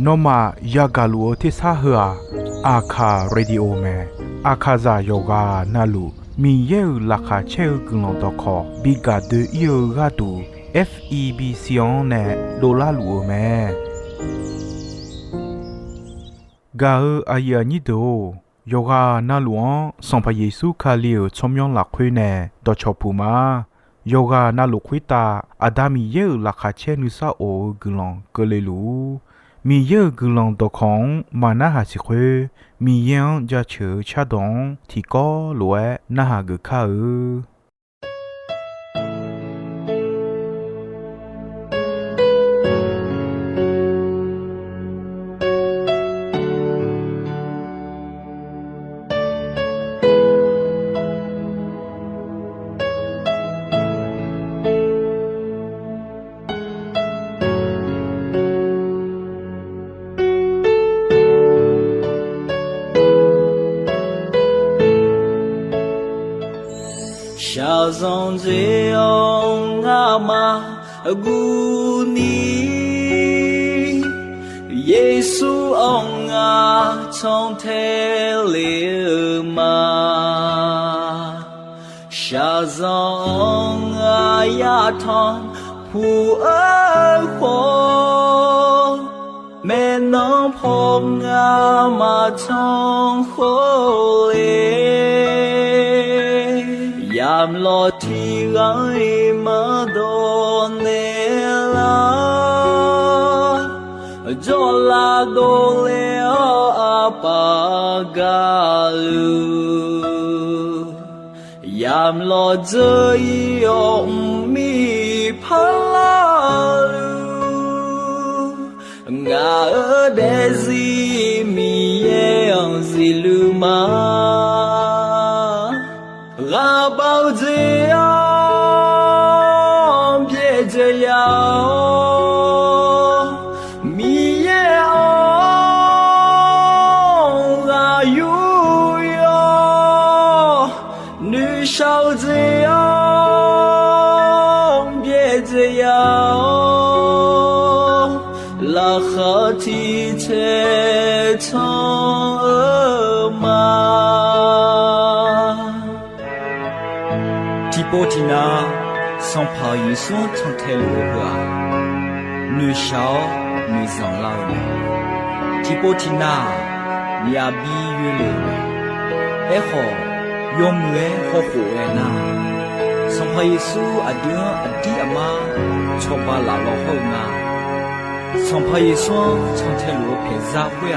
နောမယာဂလူအတိစာဟာအာခာရေဒီယိုမဲအာခာဇာယောဂာနာလူမီယေလာခါချဲကုလုံတော့ခေါ်ဘီဂါဒီယောဂါတူ FEB စီယွန်နဲ့ဒေါ်လာလူမဲဂါအာယာနီဒိုယောဂာနာလွန်စွန်ဖယေစုခါလီချောမြွန်လာခွေးနဲ့တော့ချောပူမာယောဂာနာလူခွေးတာအဒါမီယေလာခါချဲနုစာအိုဂလုံကလေးလူမီယေဂလုံတော့ခေါင်မနာဟာစီခွေမီယန်ကြချေချဒုံတီကောလွဲနာဟာဂခါ小松子用阿妈古尼，耶稣用阿从天流嘛，小松阿呀汤普恩火，没能碰阿妈从火里。ยามรอที่ไร้มาโดนเนลาจอลาโดเลอาปากาลูยามรอเจอยองมีพลาลูงาเดซีมีเยองซิลูมาราเบาเจียมเพียเจียมมีเยองรายุย女小เจียมเพียเจียมลาขะที่เททองมา波提娜，上爬一双长腿路啊，女小女上老的，提波提娜，你也比越来越，哎好，用没好火哎呐，上爬一双阿爹阿弟阿妈，错把老老好呐，上爬一双长腿路陪啥会啊，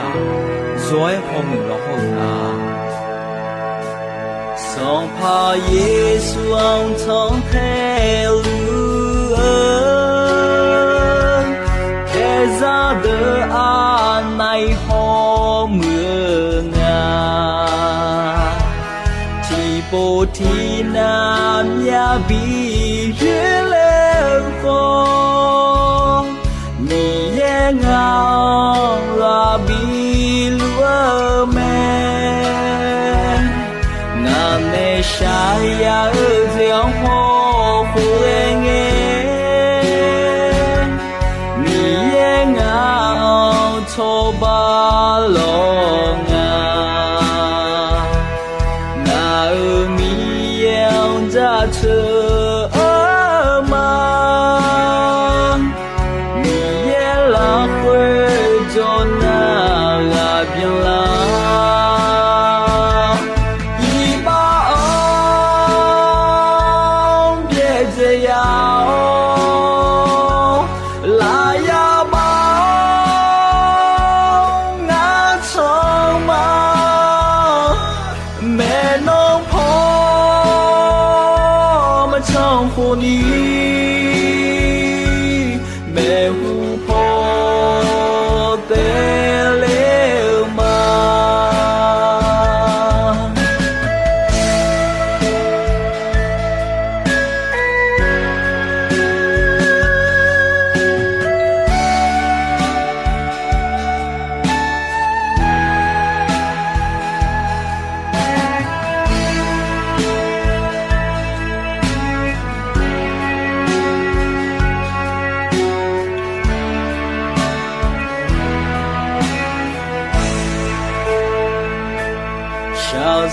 再好没老好呐。送怕耶稣从天路开啥的阿奈好么啊提波提南呀比月亮红你也爱拉比路美沙呀江河湖人哎，你也爱错把龙啊，那米养着车。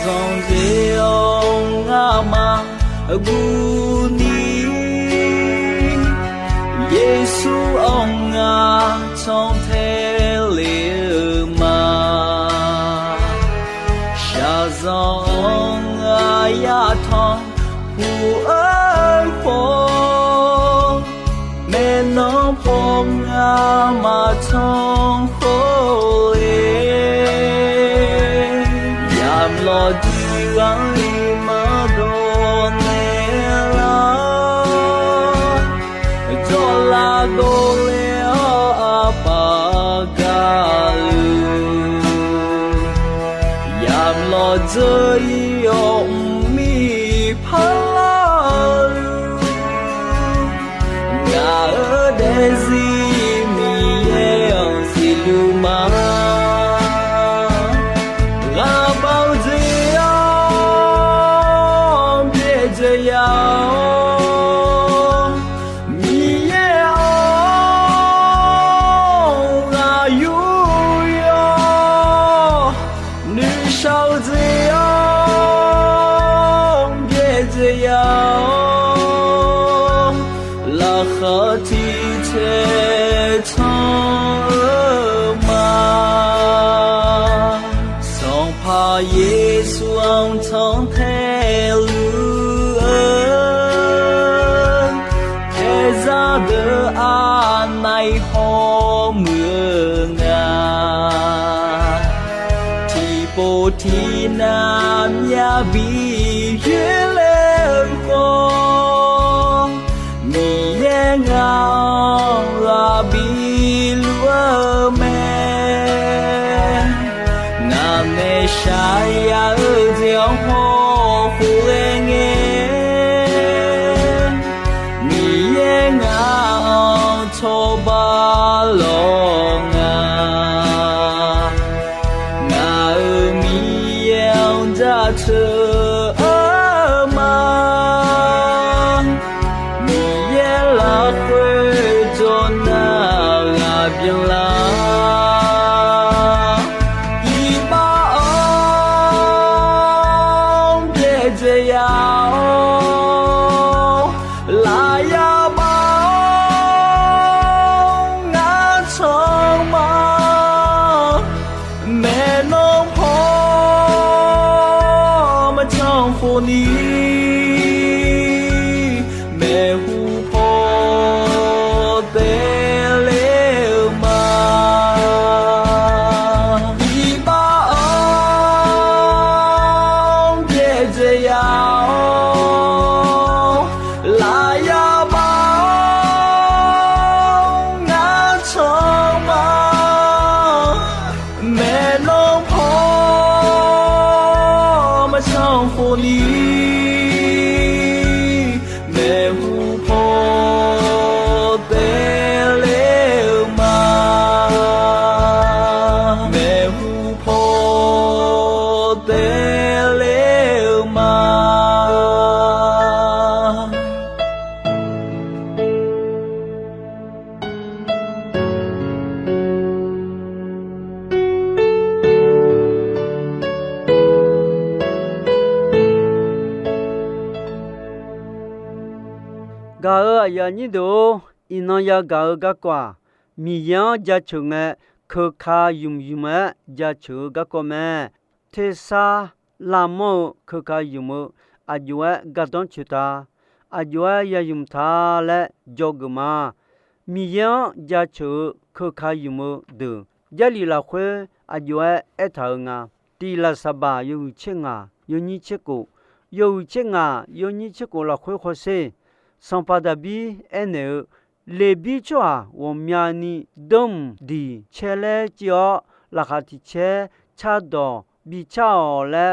zong zeong ama aguni Yesu ông nga trong thế liu ma Sha zong nga ya thong hu ơi phô mẹ nó phong nga mà trong phô yam lo di ai ma do ne la do la do le apa ga yam lo zai yong mi pha la ga de zi mi ye on si lu ma Giêsu ông trong thế lưu ơn thế ra đỡ an này ho mưa ngà thì bồ thì nam ya bị duyên lên con mi ye ngao là bị lúa mẹ nè sai ở diệu hồ phù nghe mi ye ngao cho ba lo nga nga mi yang ra chờ ma mi ye la quê cho na la bien la ga ya ni do ino ya ga kwa mi ya ja chunga kho kha yum yum ja chu ga ko me the sa la mo kho kha yum a jwa ga don chuta a jwa ya yum tha le jogma mi ya ja chu kho kha yum de ja li la khwe a jwa e tha nga ti la sa ba yu che nga yu ni che ko yu che nga yu ni che ko la khwe kho se sans pas d'habit ene le bi chwa wo mya ni dom di chele chyo la khati che cha do bi cha le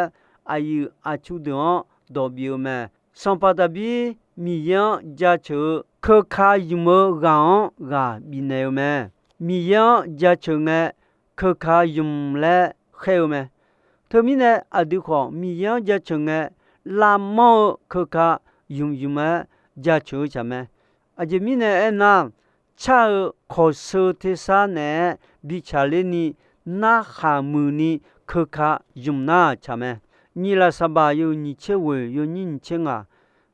ayu a chu do bi me sans pas d'habit mi yan ja chu kho kha yum ga bi ne me mi yan ja chu nge kho kha yum le khe me thomine adu kho mi yan ja chu nge la mo kho kha yum ja chu chame ajemine na cha kho su te sa ne bi chale ni na kha mu ni kho kha yum na chame 尼拉萨巴有你切为有你切啊，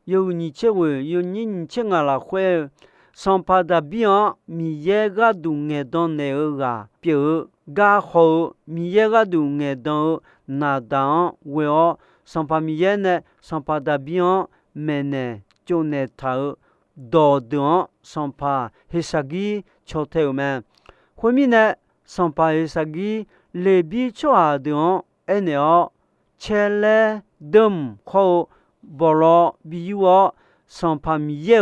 有你切为有你切啊啦会。上帕达比昂米耶个都爱当那个表个好米耶个都爱当那当为哦上帕米耶呢上帕达比昂没呢就那头到当上帕黑萨基敲头们后面呢上帕黑萨基雷比敲阿当哎呢切嘞等好不咯比我上帕米耶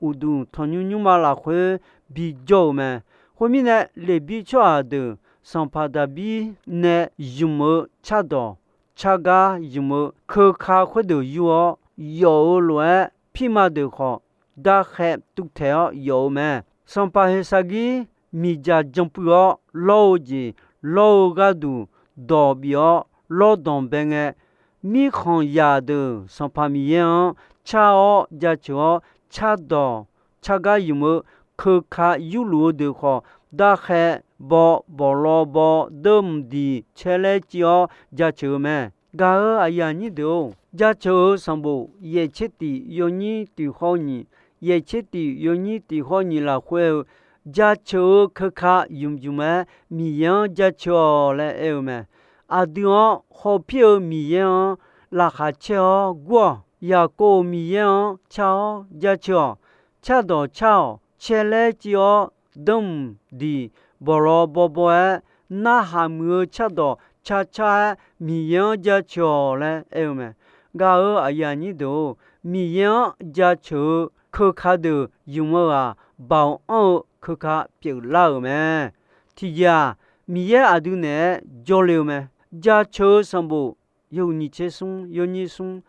乌杜唐牛牛马拉会比较嘛，后面呢，雷比恰的上帕达比呢，有么恰到，恰个有么可卡会的有有乱匹马的好，大海都条有嘛，上帕黑萨基米家将不要老子老个都道比要老当兵的，米行亚的上帕米样恰哦加巧。恰到恰个有么可卡有路的话，大海不罗不等的车来叫加球咩？个哎呀你都加球上部也切的有你的好你，也切的有你的好你了会加球可卡有咩？米样加球来有咩？啊对哦，好票米样拉下车过。呀个米样巧呀巧，恰到巧，切来叫等的，不罗不不哎，那还没恰到恰恰米样呀巧嘞，哎呦们，个哎呀你都米样呀巧，可卡的有么啊？保安可卡表老me，提呀米样阿都呢交流me，呀巧上部有你切送有你送。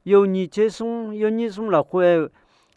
有你这送有你送了会，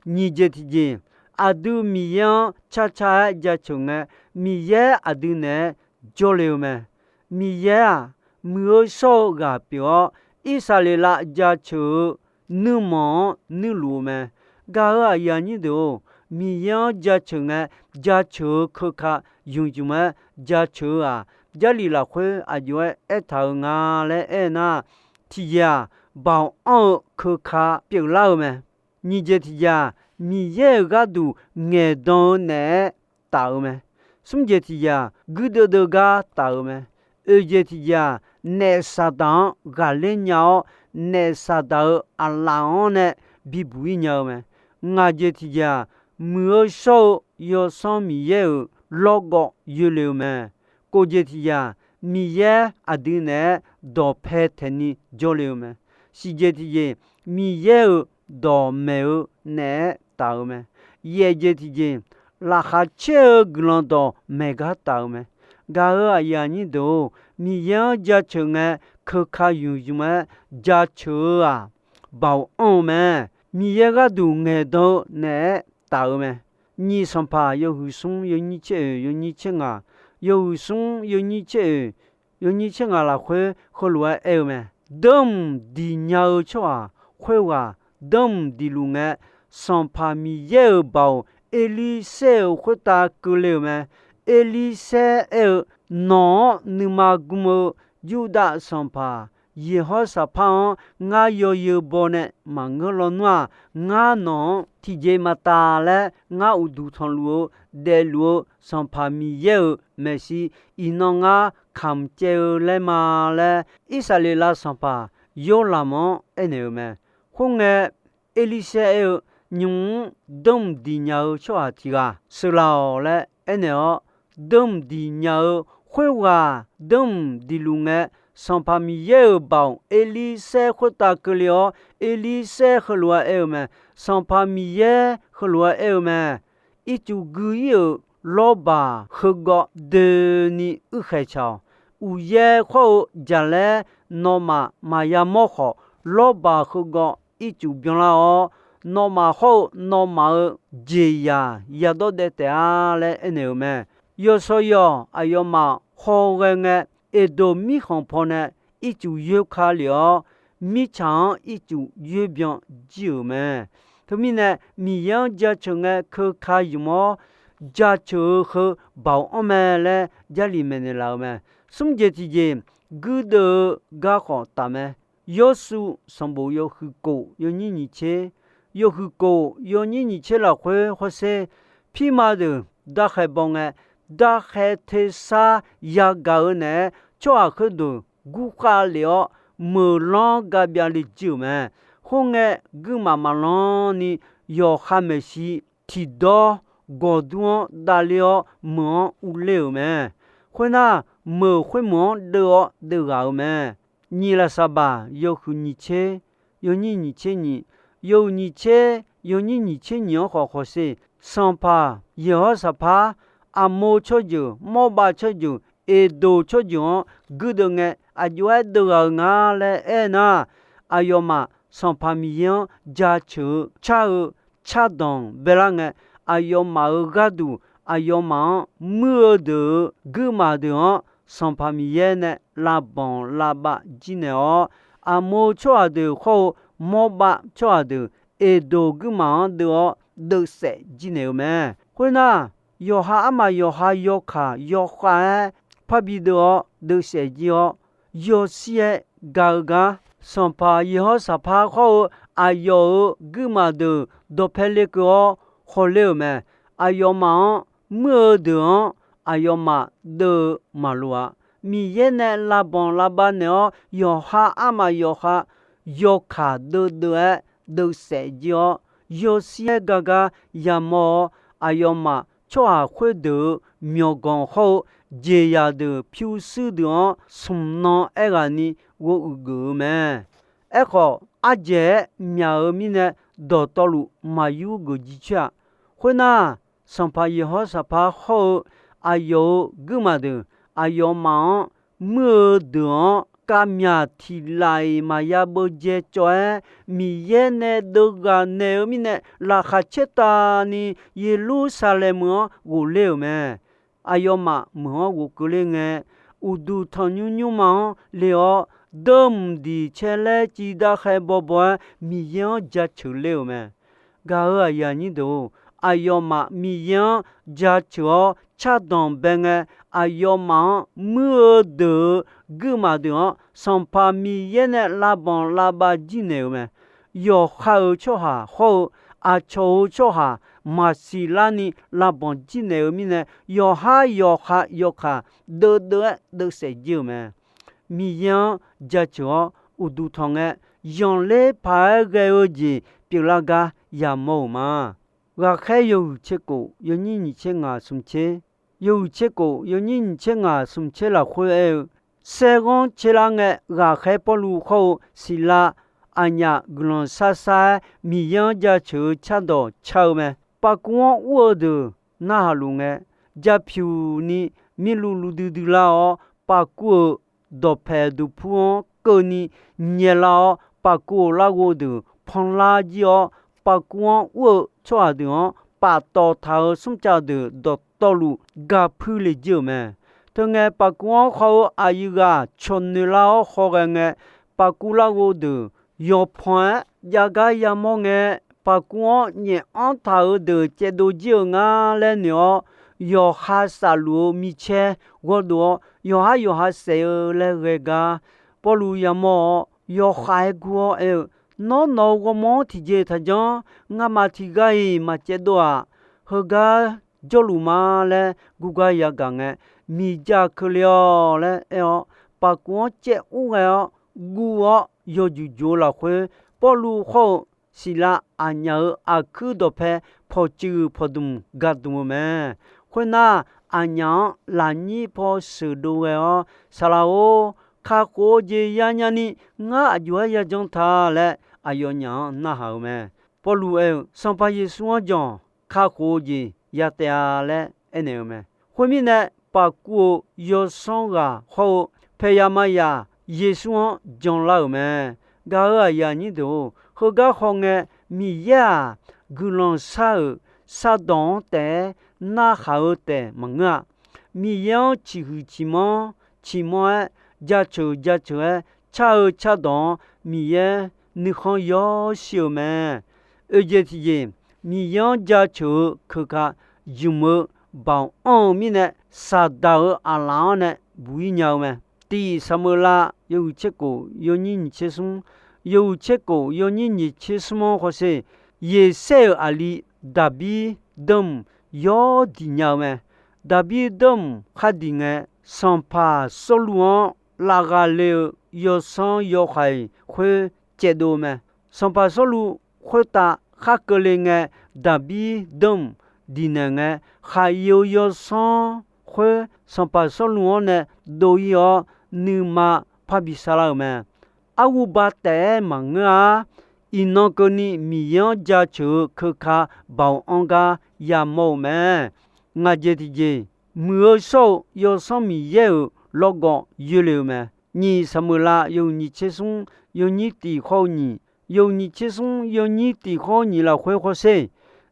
你这提件，阿都米样恰恰加穷啊，米耶阿都呢交流me，米耶啊没有少个表，伊萨里拉加穷，你忙你路me，个啊呀你都米样加穷啊，加穷可卡用什么加穷啊，家里拉会阿就爱头啊嘞爱那提呀。保安可卡表老么？你这提呀，米也个都爱当呢倒么？什么这提呀？古多多个倒么？这提呀，那啥当个人鸟，那啥当阿郎呢？比不一样么？我这提呀，没少要上米也老个有了么？过这提呀，米也阿对呢，到拍天呢交流么？是这些米也都没有呢到么？也这些拉哈车个人都没个到么？个啊呀你都米样加车啊，可卡用什么加车啊？保安么？米也个都爱到呢到么？你上怕有送有你切有你切啊，有送有你切有你切啊啦会后来哎么？等的鸟车会话等的路啊，上怕米也包，埃里塞会打过了吗？埃里塞孬你妈姑母有打上怕，也好啥怕我有包呢，嘛我老暖，我孬提前嘛打了，我有路长路的路上怕米也没事，伊孬啊。看见来嘛嘞，以色列拉上巴有那么一年么？后来伊丽莎有用东地鸟说提个，是老嘞一年东地鸟会话东地路个上巴米有包，伊丽莎会打个了，伊丽莎和罗有么？上巴米耶和罗有么？一就个有老爸和个的你海桥。乌耶好家嘞，那么呀么好，老爸和个一就变了哦，那么好，那么这呀，也都得啊嘞，你们有时候哎呦嘛，好个一到米行旁呢，一就越卡了，米长一就越变久嘛，他们呢，米样家穷可卡有么？家穷和保安们嘞，家里面的老们。什么这些个的个好大么？ ယောစုစံဘူယောဟုကိုယောညညချေယောဟုကိုယောညညချေလာခွေဟောစေဖိမာဒဒါခေဘောငဲဒါခေသေစာယာဂါနဲချောအခဒဂူခါလျောမေလောဂဗျာလီကျူမဲခုံငဲဂူမာမလောနီယောခမရှိတီဒောဂေါဒွန်ဒါလျောမောဦးလေမဲခွနာမေခွမောဒေောဒေဂါမဲညီလာစဘာယောခုညချေယောညညချေညီယောညချေယောညညချေညောခေါ်စေစံပါယောစပါအမောချောဂျမောဘာချောဂျအေဒိုချောဂျဂုဒငဲအကျွဲဒေဂါငါလဲအဲနာအယောမစံပါမီယံဂျာချူချာချာဒွန်ဘလငဲအယောမာဂါဒူအယောမာမေဒဂုမာဒေောစံပါမီယဲနဲ့လာဘွန်လာဘဂျင်းနောအမောချောဒေခေါမောဘချောဒေအေဒိုဂုမာဒေောဒုဆေဂျင်းနေမဲခွနာယောဟာအမယောဟာယောခာယောခာဖဘီဒောဒုဆေဂျီယောစီယဂါဂါစံပါယောစဖာခေါအယောဂုမာဒေဒိုဖဲလေကောခေါ်လေမဲအယောမာမေဒောအယောမာဒေမာလွာမီယဲနဲ့လာဘွန်လာဘနောယောဟာအမယောဟာယောခာဒဒဲဒုဆေဂျီယောစီယဂါဂါယမောအယောမာချောခွေဒမြောကွန်ဟောဂျေယာဒဖြူစုဒွန်စုံနောအဲဂာနီဝုဂုမဲအခုအဂျေမြောမီနဲ့ဒေါ်တော်လူမာယူဂူဂျီချာခွနာစံပါယေဟောစပါဟောအယောဂုမာဒအယောမောမေဒောကာမြာတီလိုက်မာယာဘဂျေချွဲမီယဲနဲ့ဒုဂာနေမီနဲ့လာခချက်တာနီယေလူဆာလက်မောကိုလေမဲအယောမမောကိုကိုလေငဲဥဒူထညူညူမောလေယောဒုံဒီချဲလဲကြည်ဒါခဲဘောဘွားမီယောဂျတ်ချူလေမဲဂါရယာနီဒိုအယောမမီယောဂျတ်ချောချတ်ဒွန်ဘငဲအယောမမေဒဂုမာဒေောစံပါမီယဲနဲ့လာဘွန်လာဘဂျီနေမဲယောခါချောဟာဟောအချောချောဟာမာစီလာနီလာဘွန်ဂျီနေမီနဲ့ယောဟာယောခါယောခါဒုဆေဂျီမဲမီယံဂျတ်ချောဥဒူထောငဲယောင်လေဖာဂေယိုဂျီပြလာဂါယာမောမာဂါခဲယုချက်ကိုယောညညချက်ငါဆုံချေယုချက်ကိုယောညညချက်ငါဆုံချေလာခွေစေကွန်ချေလာငဲဂါခဲပလူခေါစီလာအညာဂလွန်ဆာဆာမီယံဂျတ်ချူချတ်တော်ချောမဲပကွန်ဝဒနာလူငဲဂျပ်ဖြူနီမီလူလူဒူလာပကွဒေါ်ဖဲဒူဖွန်ကိုနီညေလာပကွလာဝဒဖွန်လာဂျီပကွန်ဝချွာဒွန်ပါတော်ထာဆုံချဒဒေါ်တော်လူဂါဖူလေဂျီမဲတငယ်ပကွန်ခေါအာယူကချွန်နလာခေါ်ငဲပကူလာဝဒယောဖွန်ယာဂါယာမောငဲပကွန်ညေအန်ထာဒကျေဒိုဂျီငါလဲညောယောဟာဆာလူမီချေဝဒယောဟာဆေလေရေဂါပေါ်လူယမောယောခိုင်ဂောနောဝမောတီဂျေထဂျန်ငါမတီဂိုင်မချေဒွာဟဂါဂျလူမာလဲဂူဂါယာဂငဲမီဂျာခလျောလဲပကွန်ချေဥငဲဂူယောဂျူဂျိုလာခွေပေါ်လူခေါစီလာအညာအခုဒဖဲဖောချူဖောဒုံဂတ်ဒုမဲခွနာအညာလာနီဖောဆူဒိုဝဲဆလာအိုခါကိုဂျေယာညာနီငါအကျွဲရကြုံထားလဲအယောညာနာဟောမဲပေါ်လူစံပါယေစွန်ကြောင့်ခါကိုဂျေရတဲ့လဲအနေမဲခွမီနဲ့ပကူယောဆောင်းကဟောဖေယမယာယေစွန်ဂျွန်လောက်မဲဂါရယာနီဒိုဟဂါခေါငဲမီယာဂူလွန်ဆာဆာဒွန်တဲနာခါတဲမငါမီယောချီဟူချီမောဂျာချူချာချာဒွန်မီယေနိခွန်ယောရှီမဲအဂျေတီယေမီယောဂျာချူခခယူမဘောင်အောင်မီနဲ့စာဒါအလောင်းနဲ့ဘူးညောင်းမဲ第萨摩拉有结果有你切松有结果有你切什么或是也塞阿里达比登有的鸟们达比登哈丁诶上帕索鲁昂拉嘎勒有上有海会接到们上帕索鲁会打哈格林诶达比登的呢诶还有上会上帕索鲁昂呢都有你嘛帕比萨拉们阿乌巴带忙啊，ino ko ni miyo ja chu kha bao onga ya mo me nga je ti je muo so yo so mi ye logo yu le me ni samula yo ni chesung yo ni ti kho ni yo ni chesung yo ni ti kho ni la khwe kho se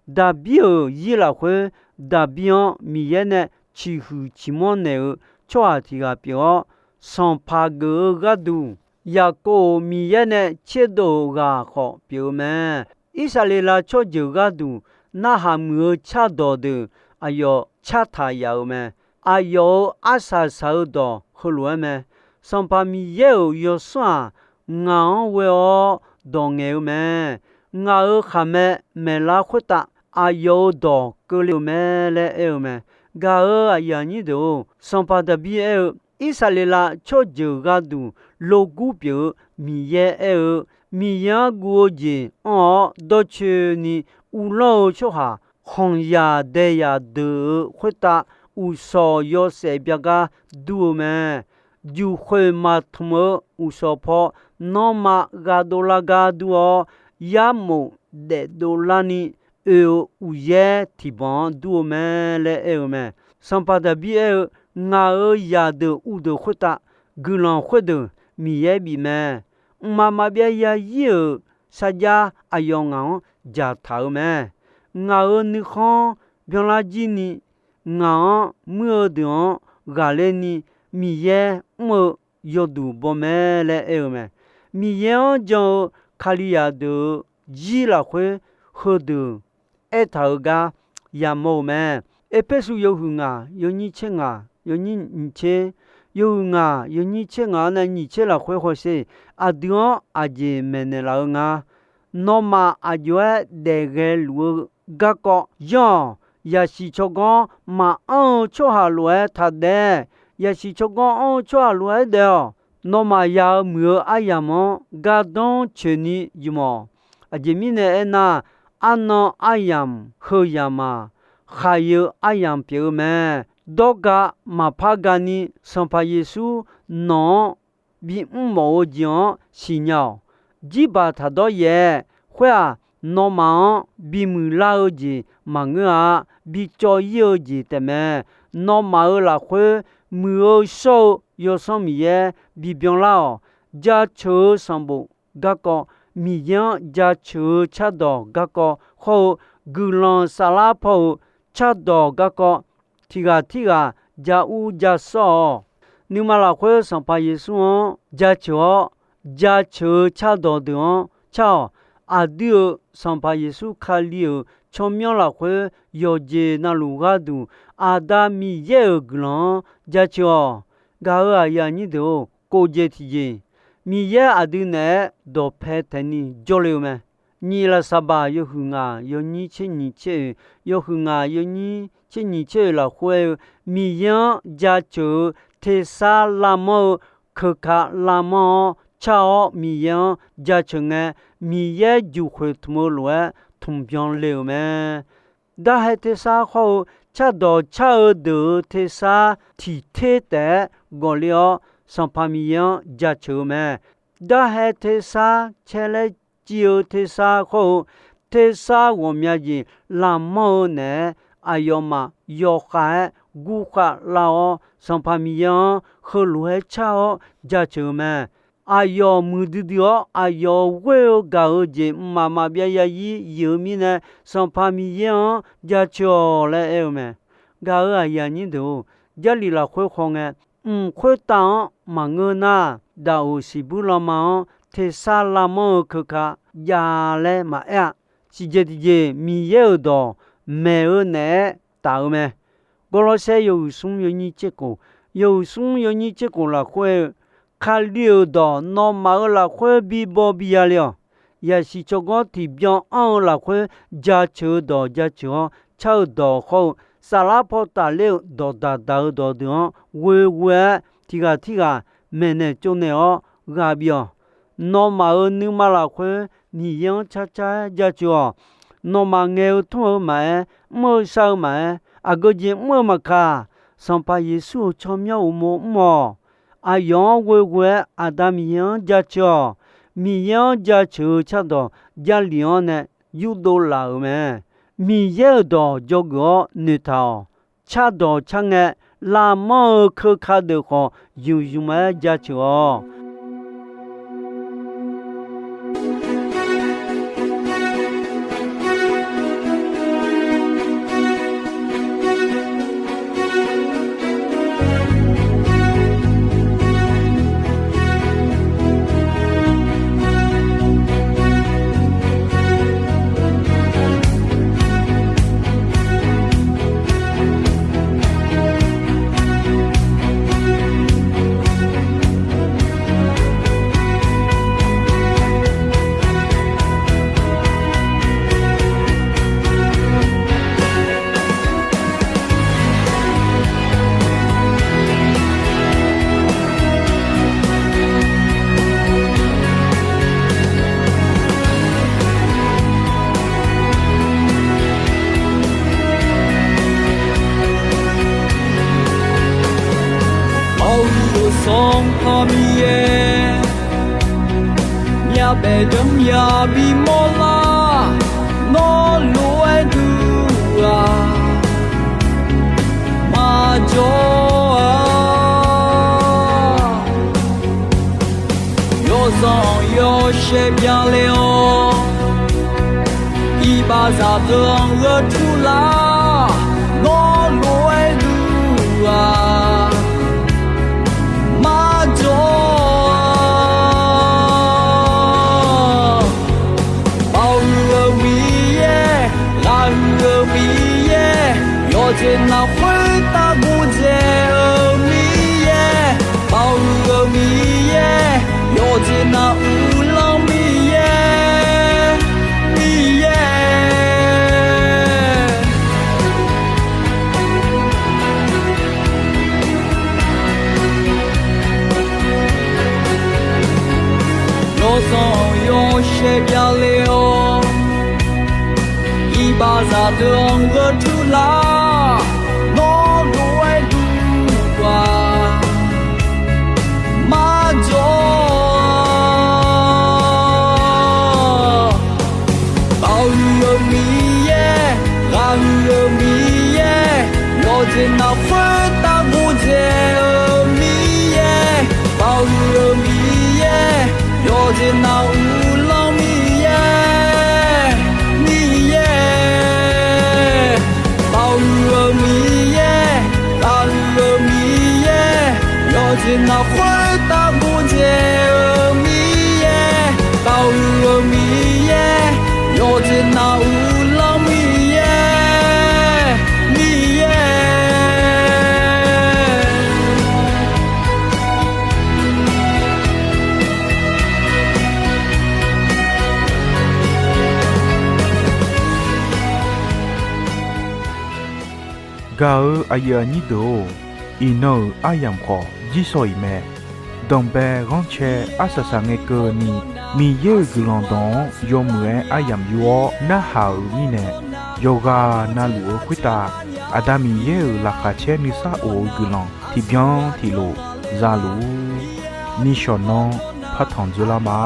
da bio yi la khwe da bio mi ye ne chi hu chi mo ne chwa ti ga pyo son pa ge ga du ya ko mi ye ne che do ga kho pyo me isale la cho ju ga du na ha mu cha do de ayo cha tha ya me ayo asa sa do ho lo me son pa mi ye yo swa nga we o do nge me nga kha me la khota ayo do ko le me le e me ga ya ni do son pa da bi e isale la cho ju ga du lo gu pyo mi ye mi ya gu ji o do che ni u lo cho ha hong ya de ya de khota u so yo se bya ga du me ju khwe ma thmo u so pho no ma ga do la ga du o ya mo de do la ni u ye ti bon du me le me sampa da bi nga ya de u de khota gulan khode mi ye bi me ma bia ya yi sa ja ayong ja thau me nga ni kho byon la ji ni nga mu de ga le ni mi ye mo yo du bo me le me mi ye jo khali ya de ji la khwe ho de e thau ga ya mo me e pe su yo hu nga yo ni che nga yo ni che yo nga yo ni che nga na ni che la khwe ho se a dio a je me ne la nga no ma a jo de ge lu ga ko yo ya si cho go ma on cho ha lu tha de ya si cho go on cho ha lu de no ma ya mu a ya mo ga don che ni yu mo a je mi ne na ano ayam ho ya ma kha yu ayam pyo me doga mapagani sampa yesu no bi mo jian signal ji ba tha do ye khwa no ma bi mu la ji manga bi cho ye ji te me no ma la khwe mu so yo som ye bi byon la ja cho sambo ga ko mi yan ja cho cha do ga ko ho gulon sala pho cha do ga ko tiga ja u ja so ni ma la khwe san pa yesu ja cho cha do de cha a dio san pa yesu khali chomyo la khwe yo je na lu ga du ada mi ye glon ja cho ga ya ni do ko je ti je mi ye adu ne do phe tani jo le me ni la sa ba yo hu nga yo ni che yo hu nga yo ni che ni che la khwe mi yan ja cho te sa la mo kha la mo cha mi yan ja cho nga mi ye ju khwe thmo lo thum byon le me da he te sa kho cha do cha de te sa ti te te go le san pa mi yan ja cho me da he te sa che le ji te sa kho te sa wo mya ji la mo ne ayoma yo kha gu kha lao san pa mi yan kho lu he cha ja cho me ayo mu di dio ayo we ga je ma bia ya yi yu mi ne san pa mi yan ja cho le me ga ya ni do ja li la khwe khong khwe ta ma ngo na da o si bu la ma te sa la mo kha ya le ma ya si je di je mi ye do me ne ta me go lo se yo sum yo ni che ko 有松有你结果了会看溜到那马了会比波比呀了，也是这个地标安了会加球到加球，抽到后萨拉坡打了到打到到的，喂提个，没呢就呢哦，阿标，那马你马了会你样恰加球，那马牛土买，没烧买，啊个节没嘛卡。上把耶稣巧妙么，阿样喂阿达米样加球，米样加球恰到加两呢，有多老咩？米样到这个泥头，恰到恰个拉么可卡的话，有么加球？song pamie nya bedum ya bimola no luai dua ma joa yo song yo she bien léon i ba za dong le tout la no luai dua trên nào khơi ta buồn dễ ở mi ye bao ở mi ye yo trên nào u long mi ye yo son yo she bien léon i ba za đường gỡ thu la trên nào phơi ta buồn dễ ở mi ye bao nhiêu mi ye yo trên nào u long mi ye bao nhiêu mi ye yo trên nào phơi ta buồn dễ ở mi ye bao nhiêu mi ye yo trên nào u long mi ye gao aya ni do ino ayam kho jisoi me dombe gonche asasa nge ko ni mi ye gulon don yomwe ayam yo na hau ni ne yoga na lu khwita adami ye la kha che ni sa o gulon ti byan ti lo za lu ni shonon phathon zula ma